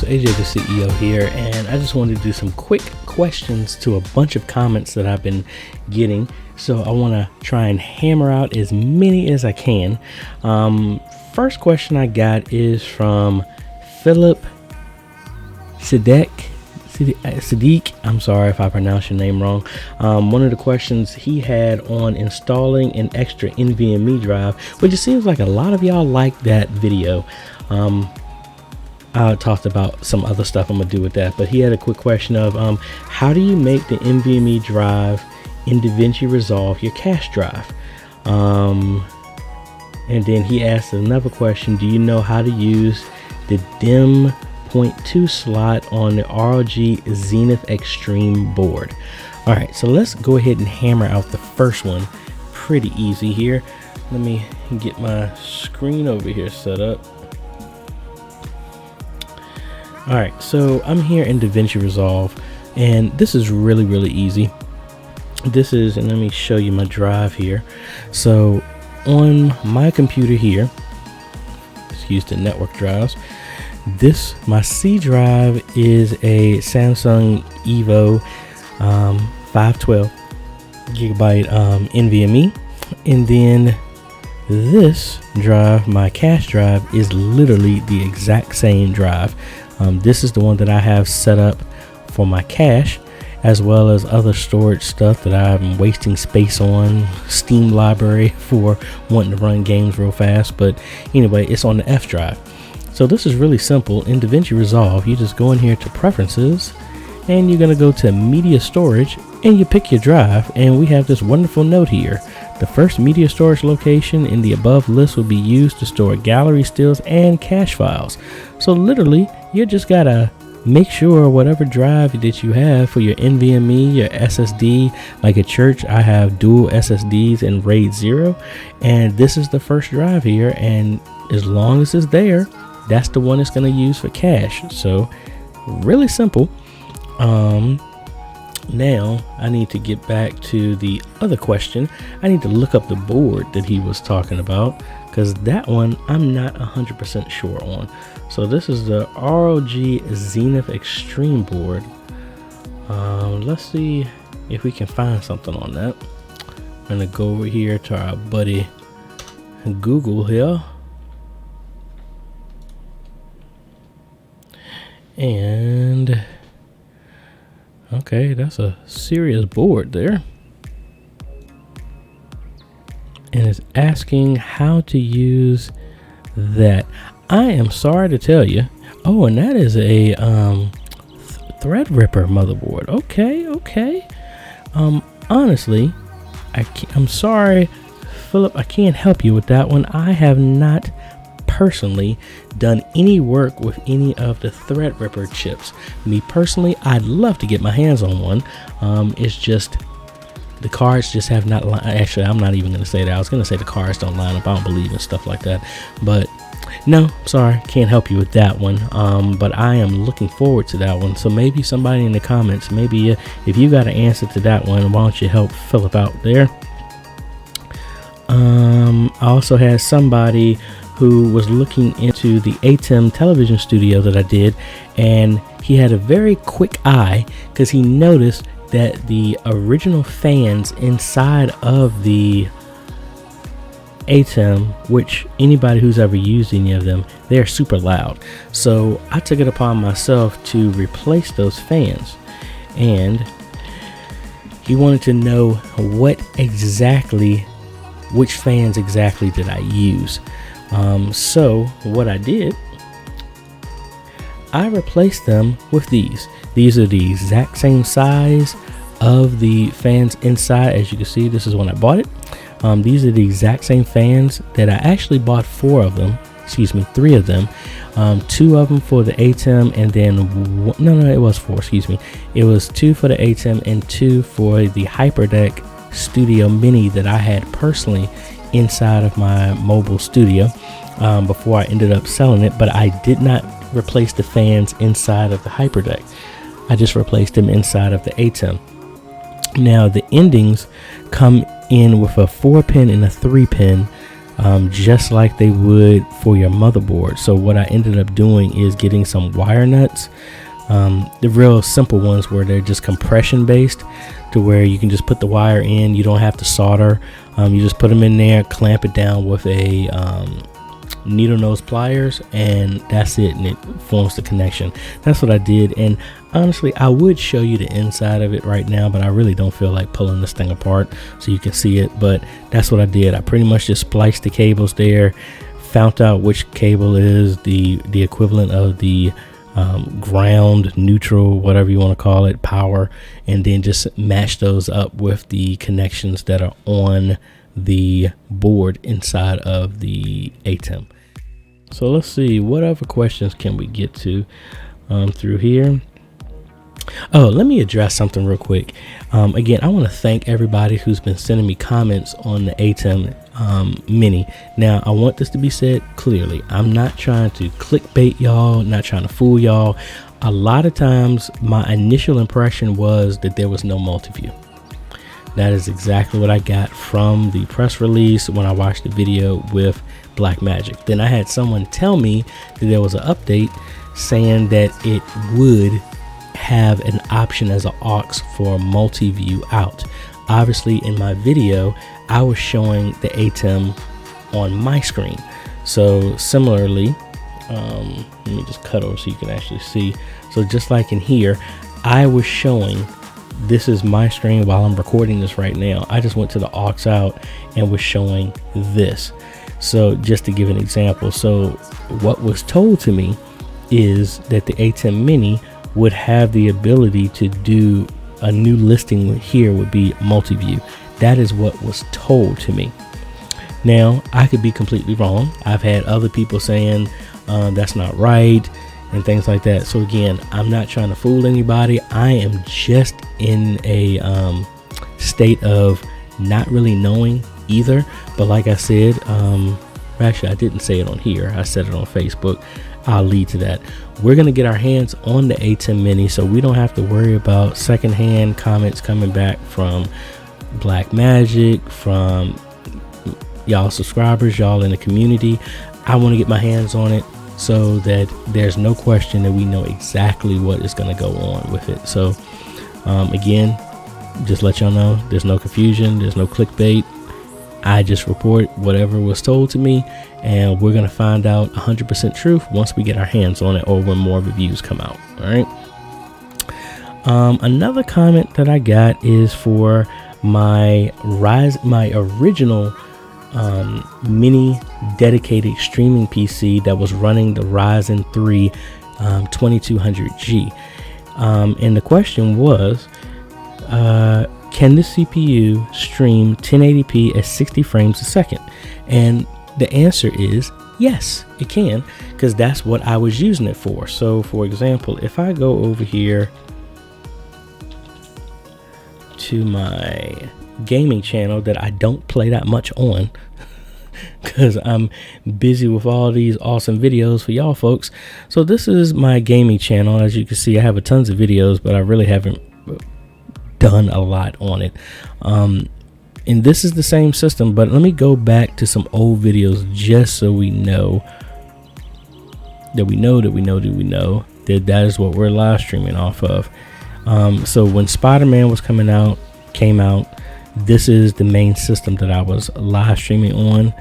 AJay the CEO here, and I just wanted to do some quick questions to a bunch of comments that I've been getting. So I want to try and hammer out as many as I can. First question I got is from Philip Sadiq. I'm sorry if I pronounced your name wrong. One of the questions he had on installing an extra NVMe drive, which it seems like a lot of y'all like that video. I talked about some other stuff I'm gonna do with that, but he had a quick question of how do you make the NVMe drive in DaVinci Resolve your cache drive? And then he asked another question: do you know how to use the DIMM 0.2 slot on the ROG Zenith Extreme board? All right, so let's go ahead and hammer out the first one. Pretty easy here. Let me get my screen over here set up. All right, so I'm here in DaVinci Resolve, and this is really easy. This is, and let me show you my drive here. So on my computer here, excuse the network drives, my C drive is a Samsung Evo 512 gigabyte NVMe, and then this drive, my cache drive, is literally the exact same drive. This is the one that I have set up for my cache, as well as other storage stuff that I'm wasting space on, Steam library for wanting to run games real fast. But anyway, it's on the F drive. So this is really simple. In DaVinci Resolve, you just go in here to Preferences, and you're going to go to Media Storage, and you pick your drive, and we have this wonderful note here. The first media storage location in the above list will be used to store gallery stills and cache files. So literally, you just gotta make sure whatever drive that you have for your NVMe, your SSD, like at church, I have dual SSDs in RAID 0, and this is the first drive here, and as long as it's there, that's the one it's gonna use for cache. So really simple. Now I need to get back to the other question. I need to look up the board that he was talking about, because that one I'm not 100% sure on. So this is the ROG Zenith Extreme board. Let's see if we can find something on that. I'm gonna go over here to our buddy Google here, and okay, that's a serious board there. And it's asking how to use that. I am sorry to tell you. Oh, and that is a Threadripper motherboard. Okay. Honestly, I'm sorry, Philip, I can't help you with that one. I have not personally done any work with any of the Threadripper chips. Me personally, I'd love to get my hands on one. It's just the cards just have not actually, I'm not even going to say that. I was going to say the cards don't line up. I don't believe in stuff like that, but no, sorry, can't help you with that one. But I am looking forward to that one. So maybe somebody in the comments, maybe if you got an answer to that one, why don't you help Philip out there? I also had somebody who was looking into the ATEM television studio that I did, and he had a very quick eye because he noticed that the original fans inside of the ATEM, which anybody who's ever used any of them, they're super loud. So I took it upon myself to replace those fans, and he wanted to know which fans exactly did I use. So what I did, I replaced them with these. These are the exact same size of the fans inside. As you can see, this is when I bought it. These are the exact same fans that I actually bought 3 of them. 2 of them for the ATEM, and then it was 4. It was 2 for the ATEM and 2 for the HyperDeck Studio Mini that I had personally inside of my mobile studio before I ended up selling it. But I did not replace the fans inside of the HyperDeck. I just replaced them inside of the ATEM. Now the endings come in with a 4-pin and a 3-pin just like they would for your motherboard. So what I ended up doing is getting some wire nuts, the real simple ones where they're just compression based, to where you can just put the wire in. You don't have to solder. You just put them in there, clamp it down with a needle nose pliers, and that's it, and it forms the connection. That's what I did. And honestly, I would show you the inside of it right now, but I really don't feel like pulling this thing apart so you can see it. But that's what I did. I pretty much just spliced the cables there, found out which cable is the equivalent of the ground, neutral, whatever you want to call it, power, and then just match those up with the connections that are on the board inside of the ATEM. So let's see, what other questions can we get to through here? Oh, let me address something real quick. Again, I want to thank everybody who's been sending me comments on the ATEM Mini. Now, I want this to be said clearly. I'm not trying to clickbait y'all, not trying to fool y'all. A lot of times, my initial impression was that there was no multi-view. That is exactly what I got from the press release when I watched the video with Blackmagic. Then I had someone tell me that there was an update saying that it would have an option as an aux for multi-view out. Obviously, in my video, I was showing the ATEM on my screen. So similarly, let me just cut over so you can actually see. So just like in here, I was showing, this is my screen while I'm recording this right now. I just went to the aux out and was showing this. So just to give an example, so what was told to me is that the ATEM Mini would have the ability to do a new listing here would be multi-view. That is what was told to me. Now, I could be completely wrong. I've had other people saying that's not right and things like that. So again, I'm not trying to fool anybody. I am just in a state of not really knowing either. But like I said, actually I didn't say it on here, I said it on Facebook. I'll lead to that. We're going to get our hands on the ATEM Mini, so we don't have to worry about secondhand comments coming back from Blackmagic, from y'all subscribers, y'all in the community. I want to get my hands on it so that there's no question that we know exactly what is going to go on with it. So again, just let y'all know, there's no confusion, there's no clickbait. I just report whatever was told to me, and we're going to find out 100% truth once we get our hands on it, or when more reviews come out. All right. Another comment that I got is for my original mini dedicated streaming PC that was running the Ryzen 3 2200G. And the question was, can this CPU stream 1080p at 60 frames a second? And the answer is yes, it can, because that's what I was using it for. So for example, if I go over here to my gaming channel that I don't play that much on because I'm busy with all these awesome videos for y'all folks. So this is my gaming channel. As you can see, I have tons of videos, but I really haven't done a lot on it. And this is the same system, but let me go back to some old videos just so we know that that is what we're live streaming off of. So when Spider-Man was came out, this is the main system that I was live streaming on,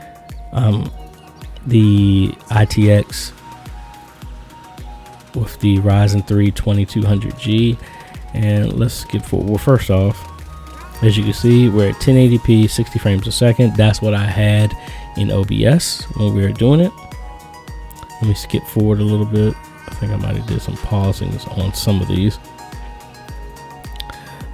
the ITX with the Ryzen 3 2200G. And let's skip forward. Well, first off, as you can see, we're at 1080p 60 frames a second. That's what I had in OBS when we were doing it. Let me skip forward a little bit. I think I might have did some pausings on some of these.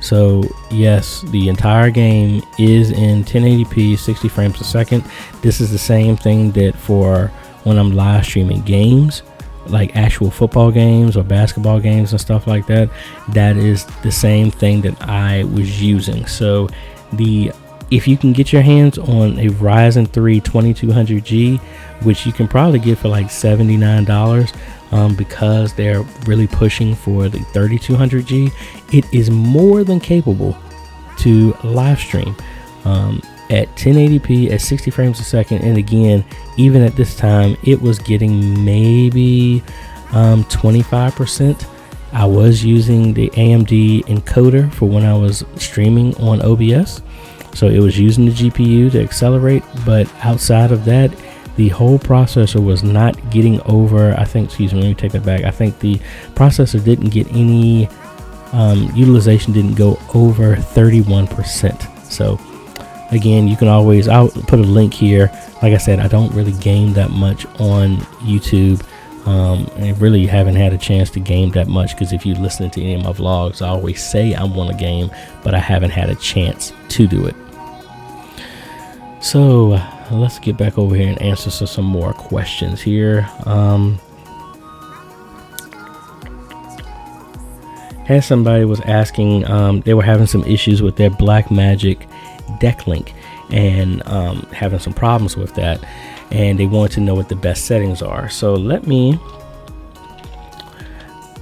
So yes, the entire game is in 1080p 60 frames a second. This is the same thing that for when I'm live streaming games, like actual football games or basketball games and stuff like that, that is the same thing that I was using. So if you can get your hands on a Ryzen 3 2200G, which you can probably get for like $79, because they're really pushing for the 3200G, it is more than capable to live stream. at 1080p at 60 frames a second. And again, even at this time, it was getting maybe 25%. I was using the AMD encoder for when I was streaming on OBS, so it was using the GPU to accelerate, but outside of that, the whole processor was not getting over, I think, excuse me, let me take that back. I think the processor didn't get any utilization, didn't go over 31%. So again, you can always, I'll put a link here. Like I said, I don't really game that much on YouTube. I really haven't had a chance to game that much, because if you listen to any of my vlogs, I always say I want to game, but I haven't had a chance to do it. So let's get back over here and answer some more questions here. Had somebody was asking, they were having some issues with their Blackmagic deck link and having some problems with that, and they wanted to know what the best settings are. So let me,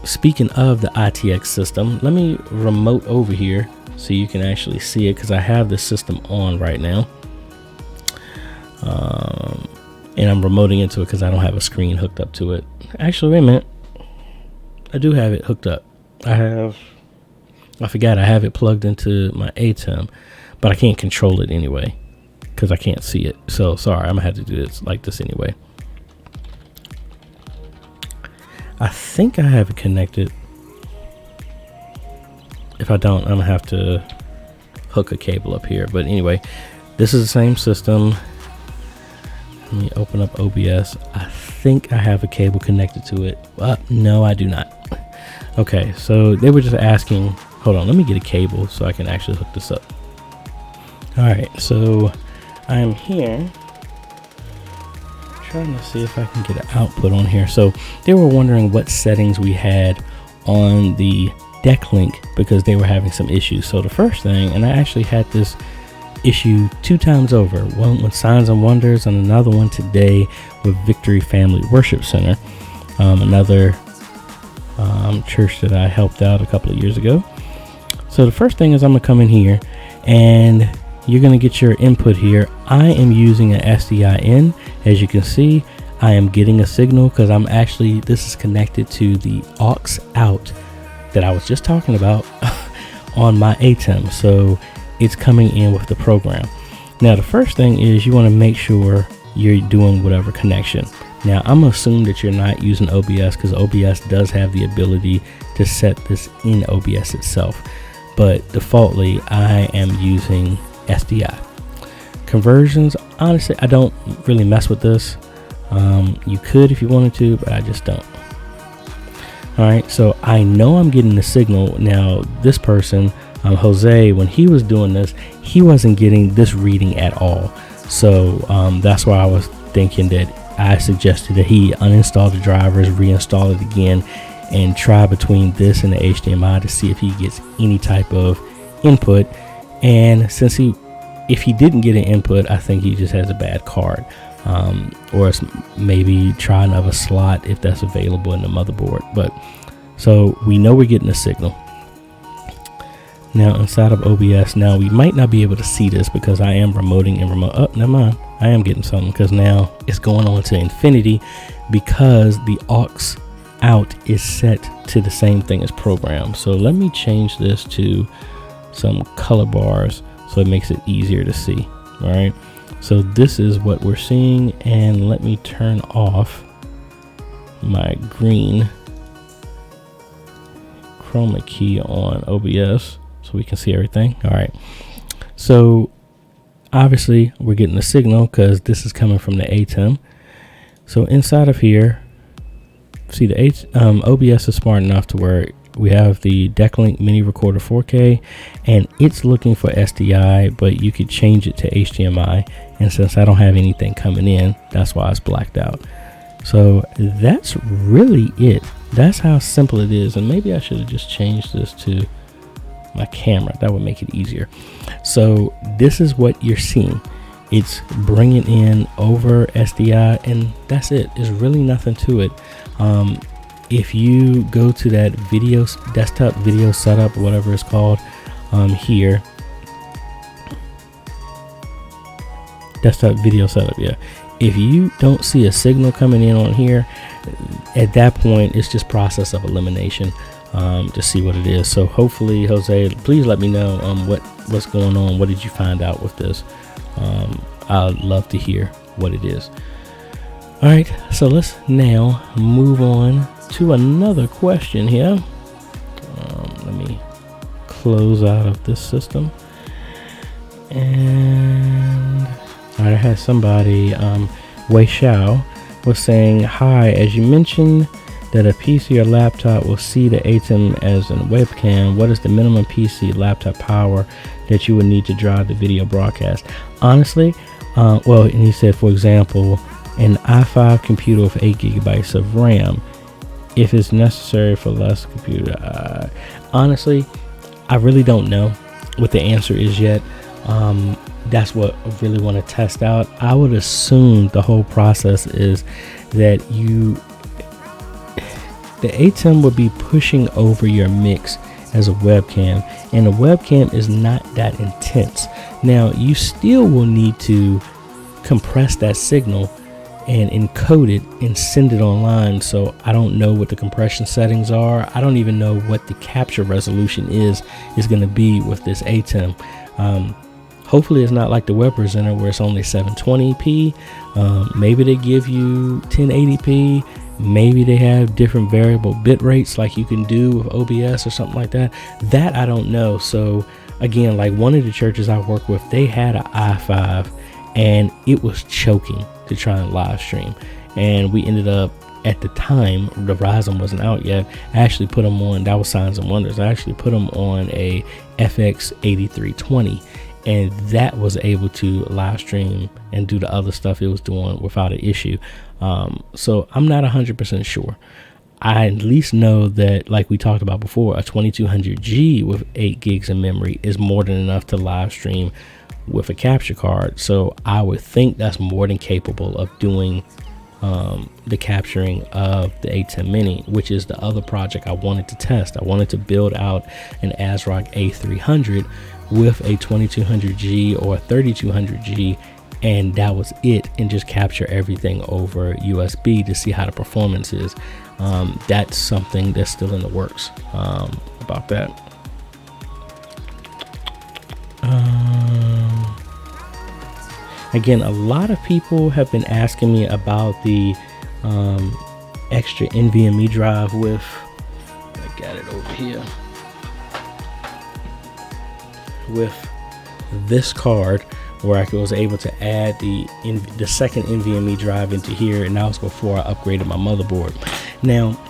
speaking of the ITX system, let me remote over here so you can actually see it, because I have the system on right now. And I'm remoting into it because I don't have a screen hooked up to it. Actually, wait a minute. I do have it hooked up. I forgot I have it plugged into my ATEM, but I can't control it anyway because I can't see it. So sorry, I'm gonna have to do this like this anyway. I think I have it connected. If I don't, I'm gonna have to hook a cable up here. But anyway, this is the same system. Let me open up OBS. I think I have a cable connected to it. No, I do not. Okay, so they were just asking, hold on, let me get a cable so I can actually hook this up. All right, so I'm here trying to see if I can get an output on here. So they were wondering what settings we had on the deck link because they were having some issues. So the first thing, and I actually had this issue 2 times over, one with Signs and Wonders and another one today with Victory Family Worship Center, another church that I helped out a couple of years ago. So the first thing is I'm gonna come in here and you're gonna get your input here. I am using an SDI in. As you can see, I am getting a signal because I'm actually, this is connected to the aux out that I was just talking about on my ATEM. So it's coming in with the program. Now the first thing is you want to make sure you're doing whatever connection. Now I'm gonna assume that you're not using OBS because OBS does have the ability to set this in OBS itself, but defaultly I am using SDI. Conversions, honestly, I don't really mess with this. You could if you wanted to, but I just don't. All right, so I know I'm getting the signal. Now this person, Jose, when he was doing this, he wasn't getting this reading at all. So that's why I was thinking that I suggested that he uninstall the drivers, reinstall it again, and try between this and the HDMI to see if he gets any type of input. And since if he didn't get an input, I think he just has a bad card, or maybe try another slot if that's available in the motherboard. But so we know we're getting a signal. Now inside of OBS, now we might not be able to see this because I am remoting and remote. Oh, never mind. I am getting something because now it's going on to infinity because the aux out is set to the same thing as program. So let me change this to some color bars so it makes it easier to see. All right. So this is what we're seeing, and let me turn off my green chroma key on OBS so we can see everything. All right, so obviously we're getting a signal because this is coming from the ATEM. So inside of here, see the OBS is smart enough to where we have the Decklink Mini Recorder 4K, and it's looking for SDI, but you could change it to HDMI. And since I don't have anything coming in, that's why it's blacked out. So that's really it. That's how simple it is. And maybe I should have just changed this to my camera. That would make it easier. So this is what you're seeing. It's bringing in over SDI, and that's it. There's really nothing to it. If you go to that video desktop video setup, whatever it's called, here, desktop video setup. Yeah. If you don't see a signal coming in on here, at that point, it's just process of elimination to see what it is. So hopefully, Jose, please let me know what's going on. What did you find out with this? I'd love to hear what it is. All right, so let's now move on to another question here. Let me close out of this system. And all right, I had somebody, Wei Xiao, was saying, hi, as you mentioned that a PC or laptop will see the ATEM as a webcam, what is the minimum PC laptop power that you would need to drive the video broadcast? Honestly, well, and he said, for example, an i5 computer with 8 gigabytes of RAM, if it's necessary for less computer. Honestly, I really don't know what the answer is yet. That's what I really want to test out. I would assume the whole process is that the ATEM will be pushing over your mix as a webcam, and a webcam is not that intense. Now, you still will need to compress that signal and encode it and send it online. So I don't know what the compression settings are. I don't even know what the capture resolution is going to be with this ATEM. Hopefully it's not like the web presenter where it's only 720p. Maybe they give you 1080p. Maybe they have different variable bit rates like you can do with OBS or something like that. That I don't know. So again, like one of the churches I work with, they had an i5 and it was choking to try and live stream. And we ended up, at the time, the Ryzen wasn't out yet. I actually put them on, that was Signs and Wonders. I actually put them on a FX 8320. And that was able to live stream and do the other stuff it was doing without an issue. So I'm not 100% sure. I at least know that, like we talked about before, a 2200G with 8 gigs of memory is more than enough to live stream with a capture card. So I would think that's more than capable of doing the capturing of the ATEM Mini, which is the other project I wanted to test. I wanted to build out an ASRock A300 with a 2200G or a 3200G, and that was it, and just capture everything over USB to see how the performance is. That's something that's still in the works about that. Again, a lot of people have been asking me about the extra NVMe drive with, I got it over here, with this card, where I was able to add the second NVMe drive into here, and that was before I upgraded my motherboard. Now,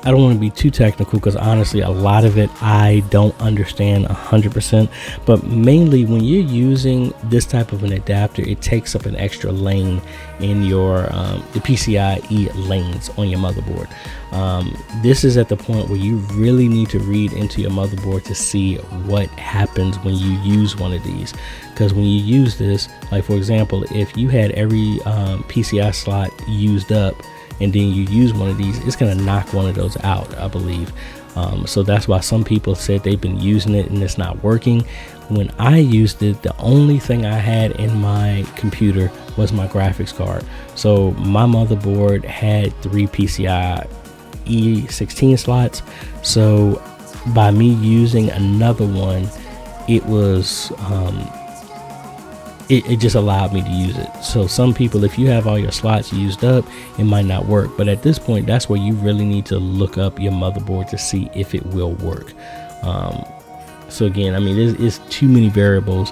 I don't want to be too technical because honestly, a lot of it I don't understand 100%, but mainly when you're using this type of an adapter, it takes up an extra lane in your the PCIe lanes on your motherboard. This is at the point where you really need to read into your motherboard to see what happens when you use one of these, because when you use this, like for example, if you had every PCI slot used up and then you use one of these, it's going to knock one of those out, I believe. So that's why some people said they've been using it and it's not working. When I used it, the only thing I had in my computer was my graphics card. So my motherboard had 3 PCIe 16 slots. So by me using another one, it was it just allowed me to use it. So some people, if you have all your slots used up, it might not work. But at this point, that's where you really need to look up your motherboard to see if it will work. So again, I mean, it's too many variables,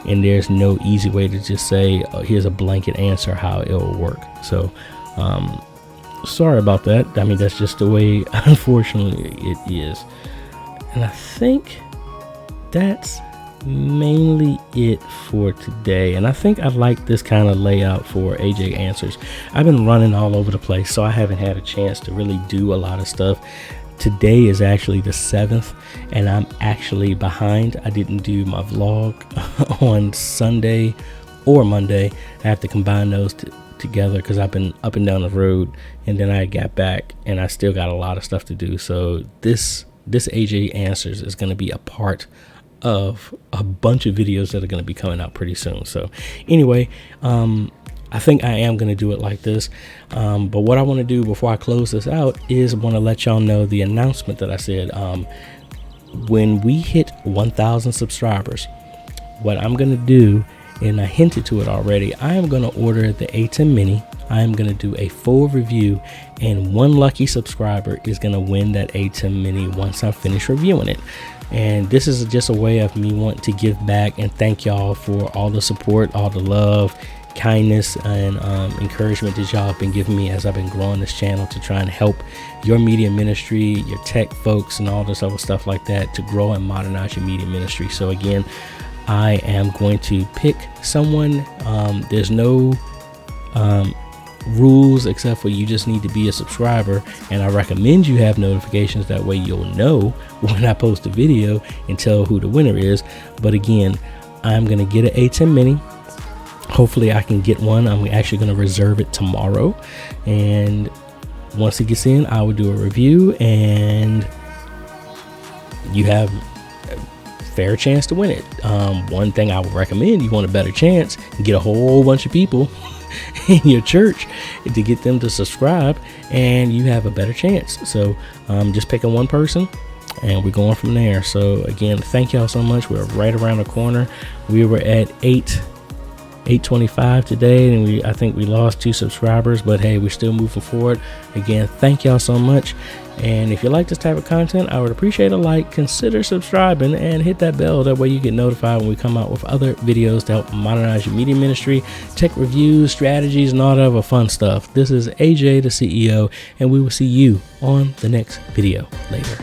and there's no easy way to just say, oh, here's a blanket answer how it will work. So sorry about that. I mean, that's just the way, unfortunately, it is. And I think that's mainly it for today, and I think I like this kind of layout for AJay Answers. I've been running all over the place, so I haven't had a chance to really do a lot of stuff. Today is actually the 7th, and I'm actually behind. I didn't do my vlog on Sunday or Monday. I have to combine those together because I've been up and down the road, and then I got back and I still got a lot of stuff to do. So this AJay Answers is going to be a part of a bunch of videos that are going to be coming out pretty soon. So anyway, I think I am going to do it like this. But what I want to do before I close this out is want to let y'all know the announcement that I said, when we hit 1,000 subscribers, what I'm going to do, and I hinted to it already, I am going to order the A10 Mini. I am going to do a full review, and one lucky subscriber is going to win that A10 Mini once I finish reviewing it. And this is just a way of me wanting to give back and thank y'all for all the support, all the love, kindness, and encouragement that y'all have been giving me as I've been growing this channel to try and help your media ministry, your tech folks, and all this other stuff like that to grow and modernize your media ministry. So again, I am going to pick someone. There's no rules except for you just need to be a subscriber, and I recommend you have notifications. That way you'll know when I post a video and tell who the winner is. But again, I'm going to get an A10 Mini. Hopefully I can get one. I'm actually going to reserve it tomorrow, and once it gets in, I will do a review, and you have a fair chance to win it. One thing I would recommend, you want a better chance, get a whole bunch of people in your church to get them to subscribe, and you have a better chance. So just picking one person, and we're going from there. So again, thank y'all so much. We're right around the corner. We were at 825 today, and I think we lost 2 subscribers, but hey, we're still moving forward. Again, thank y'all so much. And if you like this type of content, I would appreciate a like, consider subscribing, and hit that bell. That way you get notified when we come out with other videos to help modernize your media ministry, tech reviews, strategies, and all that other fun stuff. This is AJ the CEO, and we will see you on the next video later.